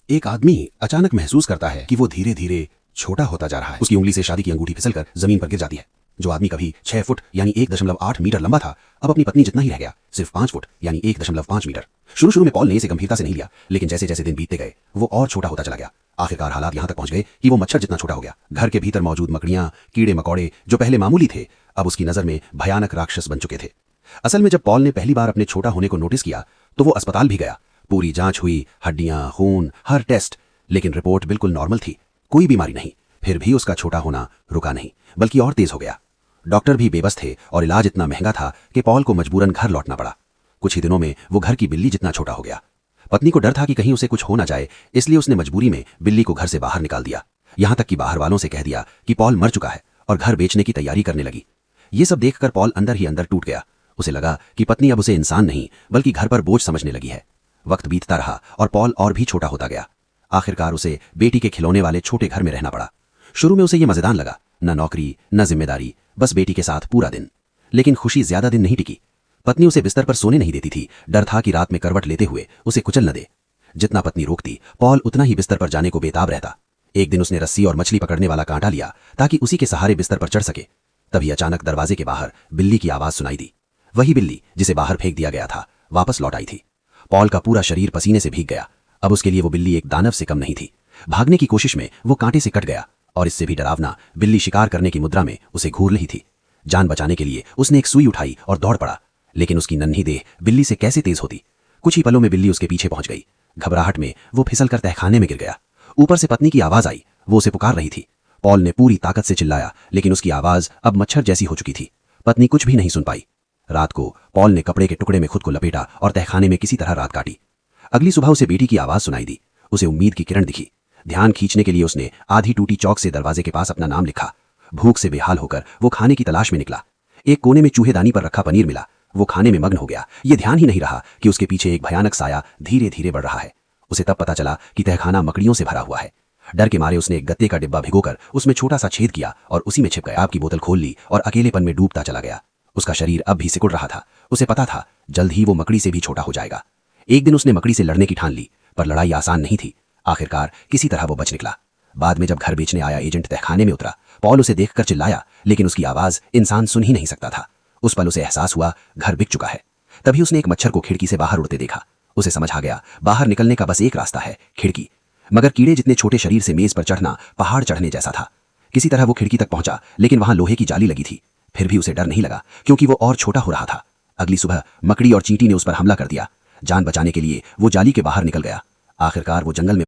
एक आदमी अचानक महसूस करता है कि वो धीरे धीरे छोटा होता जा रहा है। उसकी उंगली से शादी की अंगूठी फिसलकर जमीन पर गिर जाती है। जो आदमी कभी 6 फुट यानी 1.8 मीटर लंबा था, अब अपनी पत्नी जितना ही रह गया, सिर्फ 5 फुट यानी 1.5 मीटर। शुरू में पॉल ने इसे गंभीरता से नहीं लिया, लेकिन जैसे जैसे दिन बीतते गए वो और छोटा होता चला गया। आखिरकार हालात यहां तक पहुंच गए कि वो मच्छर जितना छोटा हो गया। घर के भीतर मौजूद मकड़ियां, कीड़े मकोड़े जो पहले मामूली थे, अब उसकी नजर में भयानक राक्षस बन चुके थे। असल में जब पॉल ने पहली बार अपने छोटा होने को नोटिस किया तो वो अस्पताल भी गया। पूरी जांच हुई, हड्डियां, खून, हर टेस्ट, लेकिन रिपोर्ट बिल्कुल नॉर्मल थी, कोई बीमारी नहीं। फिर भी उसका छोटा होना रुका नहीं, बल्कि और तेज हो गया। डॉक्टर भी बेबस थे और इलाज इतना महंगा था कि पॉल को मजबूरन घर लौटना पड़ा। कुछ ही दिनों में वो घर की बिल्ली जितना छोटा हो गया। पत्नी को डर था कि कहीं उसे कुछ हो ना जाए, इसलिए उसने मजबूरी में बिल्ली को घर से बाहर निकाल दिया। यहां तक कि बाहर वालों से कह दिया कि पॉल मर चुका है और घर बेचने की तैयारी करने लगी। ये सब देखकर पॉल अंदर ही अंदर टूट गया। उसे लगा कि पत्नी अब उसे इंसान नहीं बल्कि घर पर बोझ समझने लगी है। वक्त बीतता रहा और पॉल और भी छोटा होता गया। आखिरकार उसे बेटी के खिलौने वाले छोटे घर में रहना पड़ा। शुरू में उसे ये मजेदार लगा, न नौकरी न जिम्मेदारी, बस बेटी के साथ पूरा दिन। लेकिन खुशी ज्यादा दिन नहीं टिकी। पत्नी उसे बिस्तर पर सोने नहीं देती थी, डर था कि रात में करवट लेते हुए उसे कुचल न दे। जितना पत्नी रोकती, पॉल उतना ही बिस्तर पर जाने को बेताब रहता। एक दिन उसने रस्सी और मछली पकड़ने वाला कांटा लिया ताकि उसी के सहारे बिस्तर पर चढ़ सके। तभी अचानक दरवाजे के बाहर बिल्ली की आवाज सुनाई दी। वही बिल्ली जिसे बाहर फेंक दिया गया था वापस लौट आई थी। पॉल का पूरा शरीर पसीने से भीग गया। अब उसके लिए वो बिल्ली एक दानव से कम नहीं थी। भागने की कोशिश में वो कांटे से कट गया और इससे भी डरावना बिल्ली शिकार करने की मुद्रा में उसे घूर रही थी। जान बचाने के लिए उसने एक सुई उठाई और दौड़ पड़ा, लेकिन उसकी नन्ही देह बिल्ली से कैसे तेज होती। कुछ ही पलों में बिल्ली उसके पीछे पहुंच गई। घबराहट में वो फिसलकर तहखाने में गिर गया। ऊपर से पत्नी की आवाज आई, वो उसे पुकार रही थी। पॉल ने पूरी ताकत से चिल्लाया, लेकिन उसकी आवाज अब मच्छर जैसी हो चुकी थी। पत्नी कुछ भी नहीं सुन पाई। रात को पॉल ने कपड़े के टुकड़े में खुद को लपेटा और तहखाने में किसी तरह रात काटी। अगली सुबह उसे बेटी की आवाज सुनाई दी। उसे उम्मीद की किरण दिखी। ध्यान खींचने के लिए उसने आधी टूटी चौक से दरवाजे के पास अपना नाम लिखा। भूख से बेहाल होकर वो खाने की तलाश में निकला। एक कोने में चूहेदानी पर रखा पनीर मिला। वो खाने में मग्न हो गया। ये ध्यान ही नहीं रहा कि उसके पीछे एक भयानक साया धीरे धीरे बढ़ रहा है। उसे तब पता चला कि तहखाना मकड़ियों से भरा हुआ है। डर के मारे उसने एक गत्ते का डिब्बा भिगोकर उसमें छोटा सा छेद किया और उसी में छिप गया। आपकी बोतल खोल ली और अकेलेपन में डूबता चला गया। उसका शरीर अब भी सिकुड़ रहा था। उसे पता था जल्द ही वो मकड़ी से भी छोटा हो जाएगा। एक दिन उसने मकड़ी से लड़ने की ठान ली, पर लड़ाई आसान नहीं थी। आखिरकार किसी तरह वो बच निकला। बाद में जब घर बेचने आया एजेंट तहखाने में उतरा। पॉल उसे देखकर चिल्लाया, लेकिन उसकी आवाज इंसान सुन ही नहीं सकता था। उस पल उसे एहसास हुआ घर बिक चुका है। तभी उसने एक मच्छर को खिड़की से बाहर उड़ते देखा। उसे समझ आ गया बाहर निकलने का बस एक रास्ता है, खिड़की। मगर कीड़े जितने छोटे शरीर से मेज पर चढ़ना पहाड़ चढ़ने जैसा था। किसी तरह वो खिड़की तक पहुंचा, लेकिन वहां लोहे की जाली लगी थी। फिर भी उसे डर नहीं लगा, क्योंकि वो और छोटा हो रहा था। अगली सुबह मकड़ी और चींटी ने उस पर हमला कर दिया। जान बचाने के लिए वो जाली के बाहर निकल गया। आखिरकार वो जंगल में